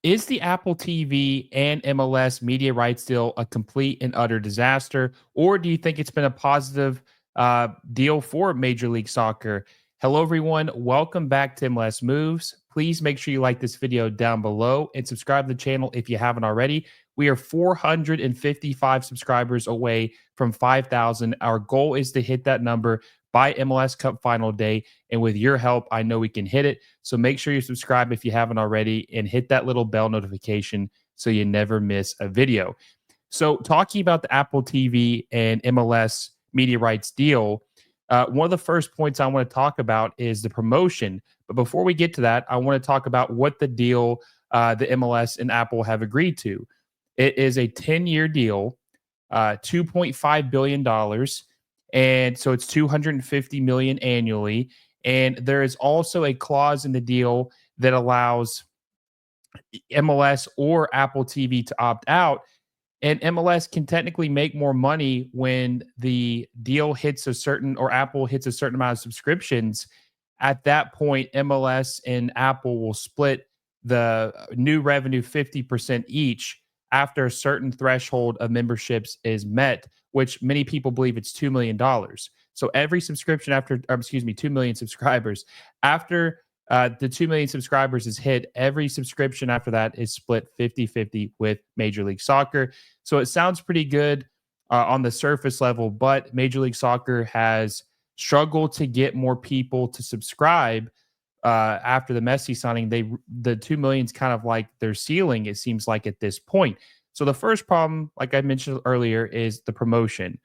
Is the Apple TV and MLS media rights deal a complete and utter disaster, or do you think it's been a positive deal for Major League Soccer? Hello, everyone. Welcome back to MLS Moves. Please make sure you like this video down below and subscribe to the channel if you haven't already. We are 455 subscribers away from 5,000. Our goal is to hit that number by MLS Cup final day. And with your help, I know we can hit it. So make sure you subscribe if you haven't already and hit that little bell notification so you never miss a video. So, talking about the Apple TV and MLS media rights deal, one of the first points I want to talk about is the promotion. But before we get to that, I want to talk about what the deal the MLS and Apple have agreed to. It is a 10-year deal, $2.5 billion. And so it's 250 million annually. And there is also a clause in the deal that allows MLS or Apple TV to opt out. And MLS can technically make more money when the deal hits a certain, or Apple hits a certain amount of subscriptions. At that point, MLS and Apple will split the new revenue 50% each after a certain threshold of memberships is met, which many people believe it's $2 million. So every subscription after, 2 million subscribers, after the 2 million subscribers is hit, every subscription after that is split 50-50 with Major League Soccer. So it sounds pretty good on the surface level, but Major League Soccer has struggled to get more people to subscribe after the Messi signing. The 2 million is kind of like their ceiling, it seems like, at this point. So the first problem, like I mentioned earlier, is the promotion.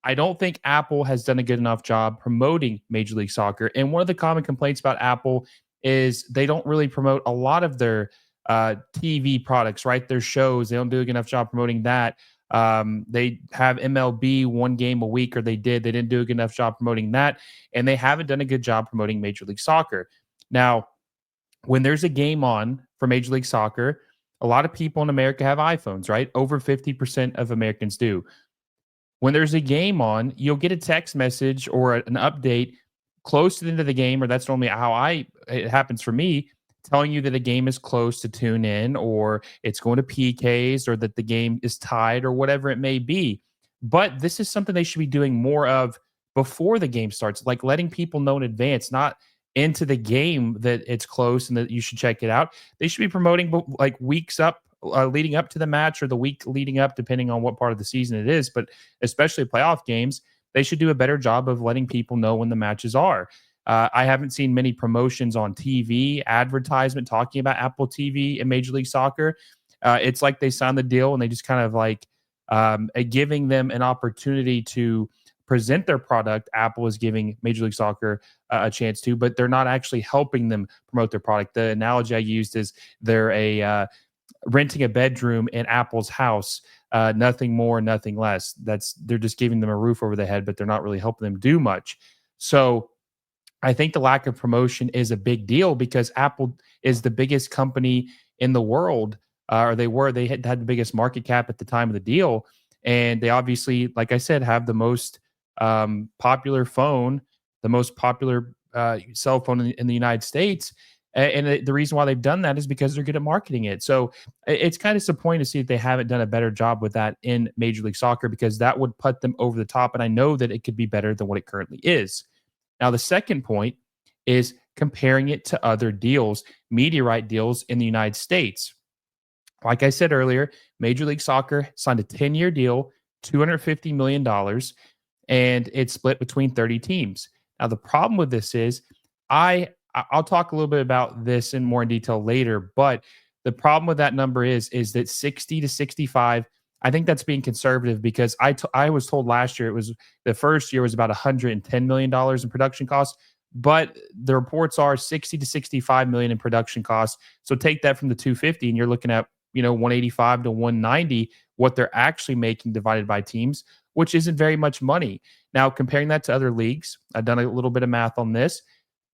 I don't think Apple has done a good enough job promoting Major League Soccer. And one of the common complaints about Apple is they don't really promote a lot of their TV products, right? Their shows, they don't do a good enough job promoting that. They have MLB one game a week, or they didn't do a good enough job promoting that. And they haven't done a good job promoting Major League Soccer. Now, when there's a game on for Major League Soccer, a lot of people in America have iPhones, right? Over 50% of Americans do. When there's a game on, you'll get a text message or an update close to the end of the game, or that's normally how it happens for me, telling you that a game is close to tune in, or it's going to PKs, or that the game is tied, or whatever it may be. But this is something they should be doing more of before the game starts, like letting people know in advance, not into the game that it's close and that you should check it out. They should be promoting like weeks up, leading up to the match, or the week leading up, depending on what part of the season it is. But especially playoff games, they should do a better job of letting people know when the matches are. I haven't seen many promotions on TV, advertisement talking about Apple TV and Major League Soccer. It's like they signed the deal and they just kind of like giving them an opportunity to present their product. Apple is giving Major League Soccer a chance to, but they're not actually helping them promote their product. The analogy I used is they're renting a bedroom in Apple's house, nothing more, nothing less. They're just giving them a roof over their head, but they're not really helping them do much. So I think the lack of promotion is a big deal because Apple is the biggest company in the world, or they had the biggest market cap at the time of the deal. And they obviously, like I said, have the most popular phone, the most popular cell phone in the United States. And the reason why they've done that is because they're good at marketing it. So it's kind of disappointing to see that they haven't done a better job with that in Major League Soccer, because that would put them over the top. And I know that it could be better than what it currently is. Now, the second point is comparing it to other deals, media right deals in the United States. Like I said earlier, Major League Soccer signed a 10-year deal, $250 million, and it's split between 30 teams. Now, the problem with this is I'll talk a little bit about this in more detail later, but the problem with that number is that 60 to 65, I think that's being conservative, because I was told last year the first year was about $110 million in production costs, but the reports are 60 to 65 million in production costs. So take that from the 250 and you're looking at 185 to 190, what they're actually making divided by teams, which isn't very much money. Now, comparing that to other leagues, I've done a little bit of math on this.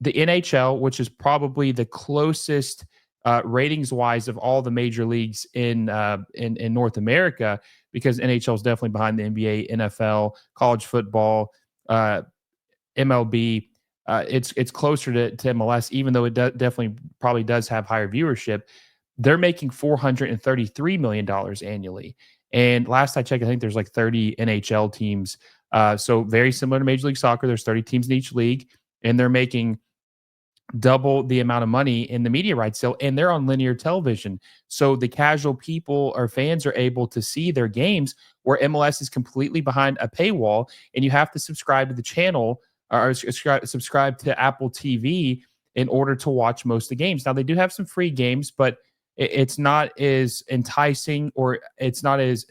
The NHL, which is probably the closest ratings-wise of all the major leagues in North America, because NHL is definitely behind the NBA, NFL, college football, MLB. It's closer to MLS, even though it definitely probably does have higher viewership. they're making $433 million annually. And last I checked, I think there's like 30 NHL teams. So very similar to Major League Soccer. There's 30 teams in each league, and they're making double the amount of money in the media rights sale, and they're on linear television. So the casual people or fans are able to see their games where MLS is completely behind a paywall, and you have to subscribe to the channel or subscribe to Apple TV in order to watch most of the games. Now they do have some free games, but it's not as enticing or it's not as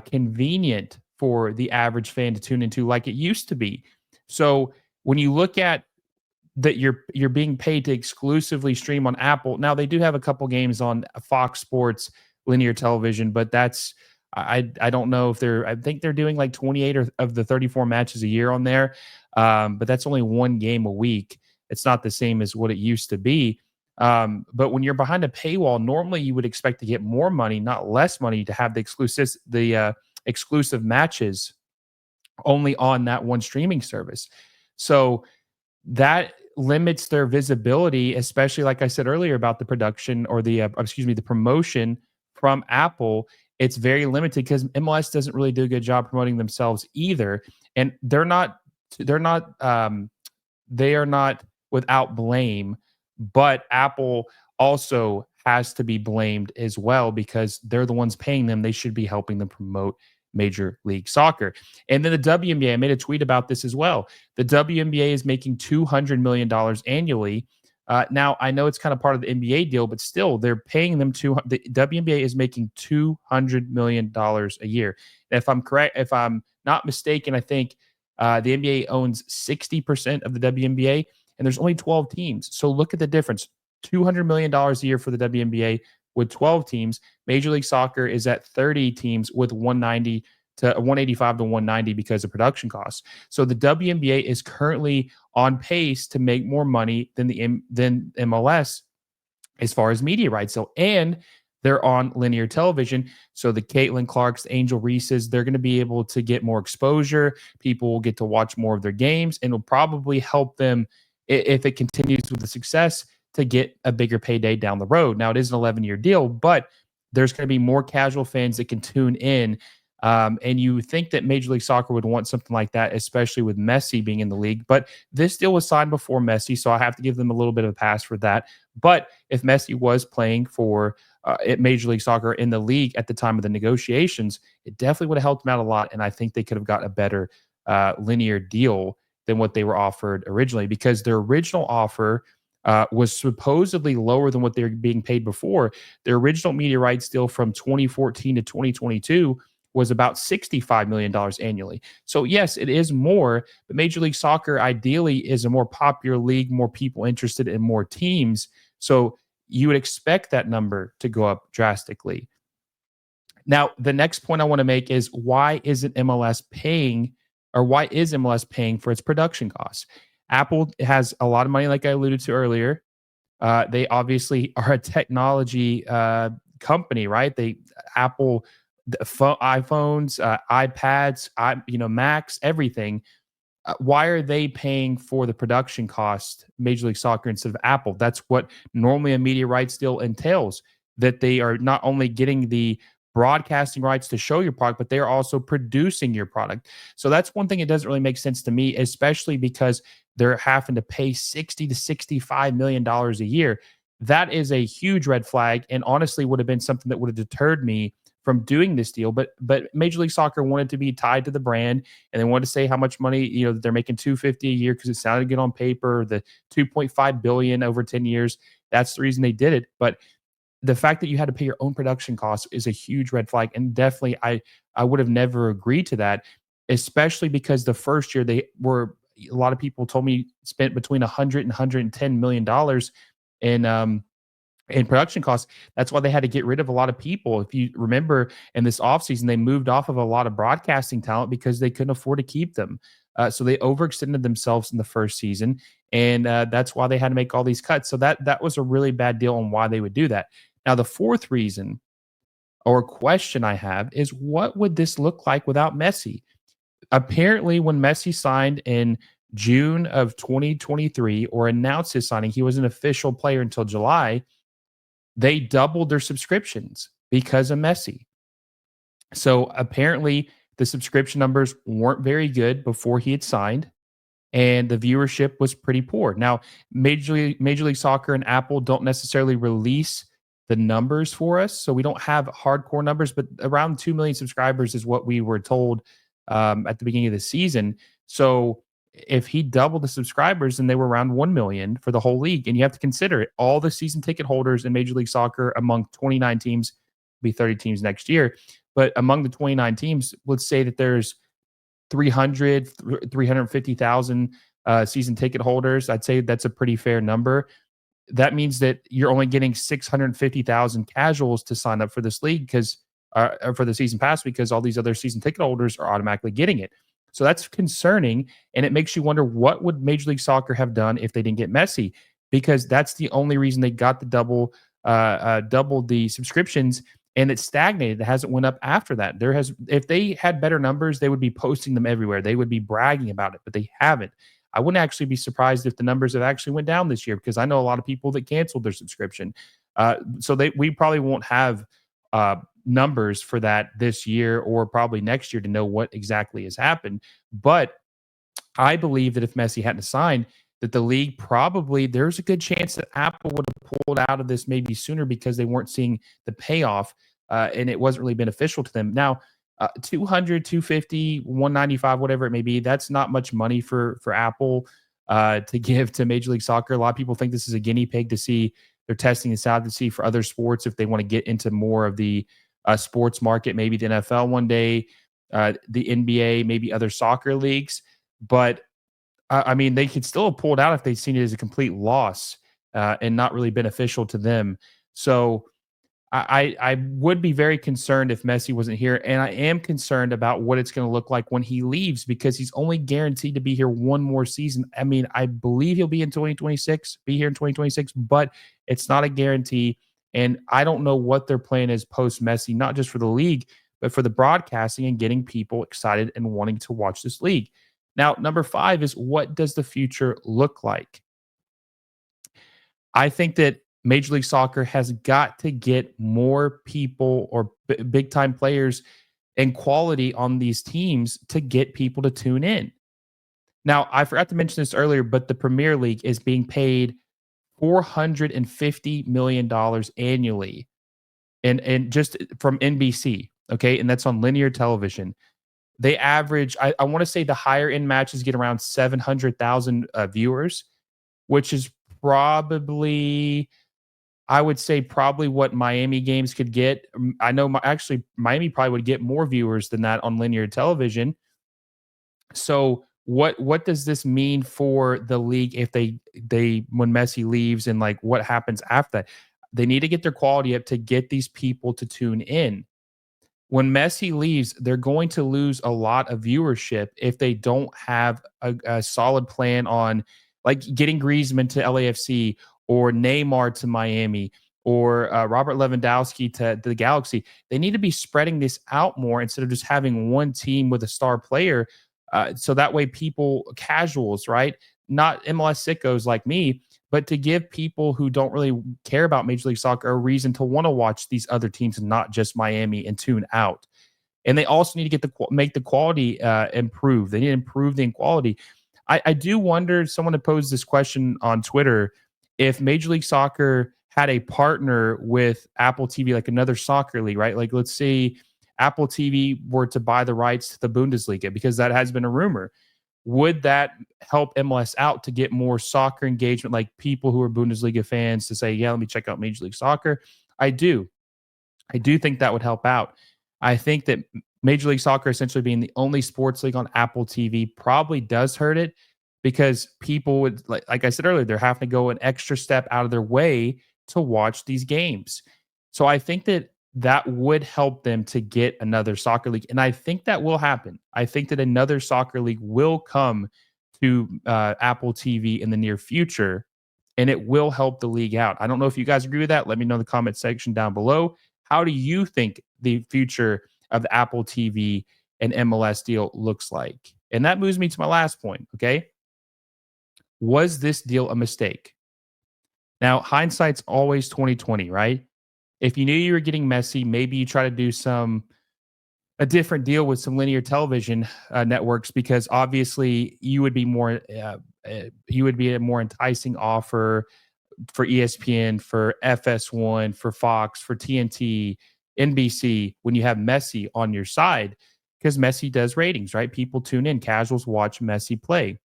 convenient for the average fan to tune into like it used to be. So when you look at that you're being paid to exclusively stream on Apple. Now they do have a couple games on Fox Sports linear television, but that's I don't know if they're I think they're doing like 28 of the 34 matches a year on there. But that's only one game a week. It's not the same as what it used to be. But when you're behind a paywall, normally you would expect to get more money, not less money, to have the exclusive matches only on that one streaming service. So that limits their visibility, especially like I said earlier about the production or the promotion from Apple. It's very limited because MLS doesn't really do a good job promoting themselves either, and they are not without blame, but Apple also has to be blamed as well because they're the ones paying them. They should be helping them promote Major League Soccer. And then the WNBA, I made a tweet about this as well. The WNBA is making $200 million annually. Now, I know it's kind of part of the NBA deal, but still, they're paying them the WNBA is making $200 million a year. And if I'm not mistaken, I think the NBA owns 60% of the WNBA, and there's only 12 teams. So look at the difference. $200 million a year for the WNBA with 12 teams. Major League Soccer is at 30 teams with 185 to 190 because of production costs. So the WNBA is currently on pace to make more money than MLS as far as media rights. So, and they're on linear television. So the Caitlin Clarks, the Angel Reeses, they're going to be able to get more exposure. People will get to watch more of their games, and it'll probably help them if it continues with the success to get a bigger payday down the road. Now, it is an 11-year deal, but there's going to be more casual fans that can tune in. And you think that Major League Soccer would want something like that, especially with Messi being in the league. But this deal was signed before Messi, so I have to give them a little bit of a pass for that. But if Messi was playing for at Major League Soccer in the league at the time of the negotiations, it definitely would have helped them out a lot. And I think they could have got a better linear deal than what they were offered originally, because their original offer was supposedly lower than what they were being paid before. Their original media rights deal from 2014 to 2022 was about $65 million annually. So, yes, it is more, but Major League Soccer ideally is a more popular league, more people interested in more teams. So, you would expect that number to go up drastically. Now, the next point I want to make is why isn't MLS paying or why is MLS paying for its production costs? Apple has a lot of money, like I alluded to earlier. They obviously are a technology company, right? Apple iPhones, iPads, Macs, everything. Why are they paying for the production cost, Major League Soccer, instead of Apple? That's what normally a media rights deal entails. That they are not only getting the broadcasting rights to show your product, but they are also producing your product. So that's one thing that doesn't really make sense to me, especially because they're having to pay $60 to $65 million a year. That is a huge red flag, and honestly would have been something that would have deterred me from doing this deal. But Major League Soccer wanted to be tied to the brand, and they wanted to say how much money they're making 250 a year because it sounded good on paper. The 2.5 billion over 10 years. That's the reason they did it. But the fact that you had to pay your own production costs is a huge red flag, and definitely I would have never agreed to that, especially because the first year they were a lot of people told me spent between 100 and 110 million dollars in production costs. That's why they had to get rid of a lot of people. If you remember, in this offseason, they moved off of a lot of broadcasting talent because they couldn't afford to keep them. So they overextended themselves in the first season, and that's why they had to make all these cuts. So that was a really bad deal on why they would do that. Now, the fourth reason or question I have is, what would this look like without Messi? Apparently, when Messi signed in June of 2023 or announced his signing, he was an official player until July. They doubled their subscriptions because of Messi. So apparently, the subscription numbers weren't very good before he had signed, and the viewership was pretty poor. Now, Major League Soccer and Apple don't necessarily release the numbers for us, so we don't have hardcore numbers, but around 2 million subscribers is what we were told at the beginning of the season. So if he doubled the subscribers, then they were around 1 million for the whole league. And you have to consider it. All the season ticket holders in Major League Soccer among 29 teams, be 30 teams next year. But among the 29 teams, let's say that there's 350,000 season ticket holders. I'd say that's a pretty fair number. That means that you're only getting 650,000 casuals to sign up for this league because for the season pass, because all these other season ticket holders are automatically getting it. So that's concerning, and it makes you wonder what would Major League Soccer have done if they didn't get Messi, because that's the only reason they got the double the subscriptions, and it stagnated. It hasn't went up after that. If they had better numbers, they would be posting them everywhere. They would be bragging about it, but they haven't. I wouldn't actually be surprised if the numbers have actually went down this year, because I know a lot of people that canceled their subscription. We probably won't have numbers for that this year or probably next year to know what exactly has happened. But I believe that if Messi hadn't signed, that the league probably, there's a good chance that Apple would have pulled out of this maybe sooner because they weren't seeing the payoff, and it wasn't really beneficial to them. Now, 200, 250, 195, whatever it may be, that's not much money for Apple to give to Major League Soccer. A lot of people think this is a guinea pig to see. They're testing this out to see for other sports if they want to get into more of the sports market, maybe the NFL one day, the NBA, maybe other soccer leagues. But I mean, they could still have pulled out if they'd seen it as a complete loss and not really beneficial to them. So I would be very concerned if Messi wasn't here, and I am concerned about what it's going to look like when he leaves, because he's only guaranteed to be here one more season. I mean, I believe he'll be in 2026, be here in 2026, but it's not a guarantee. And I don't know what their plan is post Messi, not just for the league, but for the broadcasting and getting people excited and wanting to watch this league. Now, number 5 is, what does the future look like? I think that Major League Soccer has got to get more people or big time players and quality on these teams to get people to tune in. Now, I forgot to mention this earlier, but the Premier League is being paid $450 million annually, and just from NBC. Okay. And that's on linear television. They average, I want to say the higher end matches get around 700,000 viewers, which is probably, I would say, probably what Miami games could get. I know actually Miami probably would get more viewers than that on linear television. So what does this mean for the league if they when Messi leaves, and like what happens after that? They need to get their quality up to get these people to tune in. When Messi leaves, they're going to lose a lot of viewership if they don't have a solid plan on, like, getting Griezmann to LAFC, or Neymar to Miami, or Robert Lewandowski to the Galaxy. They need to be spreading this out more instead of just having one team with a star player. So that way, people, casuals, right? Not MLS sickos like me, but to give people who don't really care about Major League Soccer a reason to want to watch these other teams and not just Miami, and tune out. And they also need to make the quality improve. They need to improve the quality. I do wonder. Someone had posed this question on Twitter: if Major League Soccer had a partner with Apple TV, like another soccer league, right? Like, let's say Apple TV were to buy the rights to the Bundesliga, because that has been a rumor. Would that help MLS out to get more soccer engagement, like people who are Bundesliga fans to say, yeah, let me check out Major League Soccer? I do. I do think that would help out. I think that Major League Soccer essentially being the only sports league on Apple TV probably does hurt it, because people would, like I said earlier, they're having to go an extra step out of their way to watch these games. So I think that that would help them to get another soccer league. And I think that will happen. I think that another soccer league will come to Apple TV in the near future, and it will help the league out. I don't know if you guys agree with that. Let me know in the comment section down below. How do you think the future of the Apple TV and MLS deal looks like? And that moves me to my last point. Okay. Was this deal a mistake? Now, hindsight's always 2020, right? If you knew you were getting Messi, maybe you try to do a different deal with some linear television networks because obviously you would be a more enticing offer for ESPN, for FS1, for Fox, for TNT, NBC when you have Messi on your side because Messi does ratings, right? People tune in, casuals watch Messi play.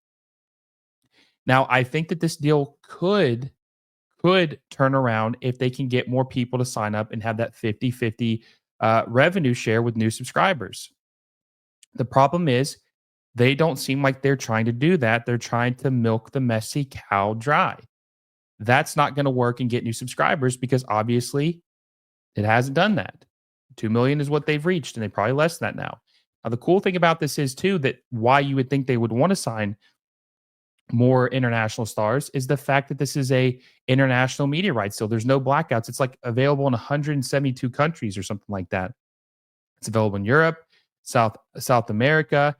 Now, I think that this deal could turn around if they can get more people to sign up and have that 50-50 revenue share with new subscribers. The problem is they don't seem like they're trying to do that. They're trying to milk the Messi cow dry. That's not going to work and get new subscribers because obviously it hasn't done that. 2 million is what they've reached, and they probably less than that now. Now, the cool thing about this is too that why you would think they would want to sign more international stars is the fact that this is a international media rights. So there's no blackouts. It's like available in 172 countries or something like that. It's available in Europe, South America.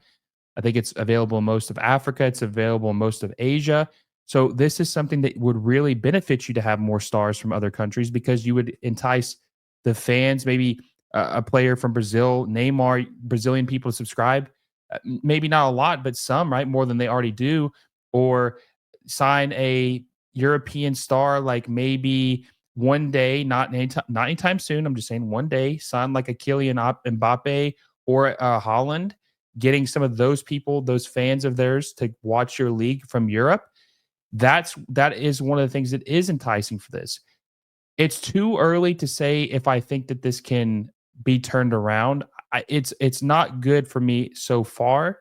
I think it's available in most of Africa. It's available in most of Asia. So this is something that would really benefit you to have more stars from other countries because you would entice the fans, maybe a player from Brazil, Neymar, Brazilian people to subscribe. Maybe not a lot, but some, right? More than they already do. Or sign a European star, like maybe one day, not anytime soon. I'm just saying one day, sign like a Mbappe or a Holland, getting some of those people, those fans of theirs to watch your league from Europe. That is one of the things that is enticing for this. It's too early to say if I think that this can be turned around. It's not good for me so far,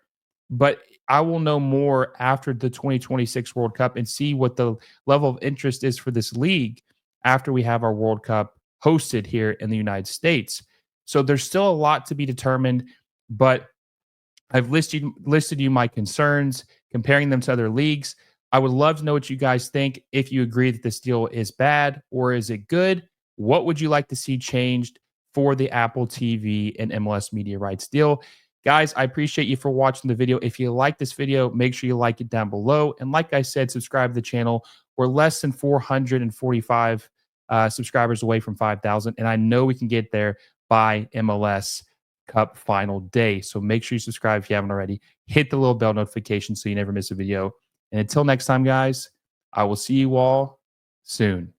but I will know more after the 2026 World Cup and see what the level of interest is for this league after we have our World Cup hosted here in the United States. So there's still a lot to be determined, but I've listed you my concerns, comparing them to other leagues. I would love to know what you guys think. If you agree that this deal is bad or is it good, what would you like to see changed for the Apple TV and MLS media rights deal? Guys, I appreciate you for watching the video. If you like this video, make sure you like it down below. And like I said, subscribe to the channel. We're less than 445 subscribers away from 5,000. And I know we can get there by MLS Cup final day. So make sure you subscribe if you haven't already. Hit the little bell notification so you never miss a video. And until next time, guys, I will see you all soon.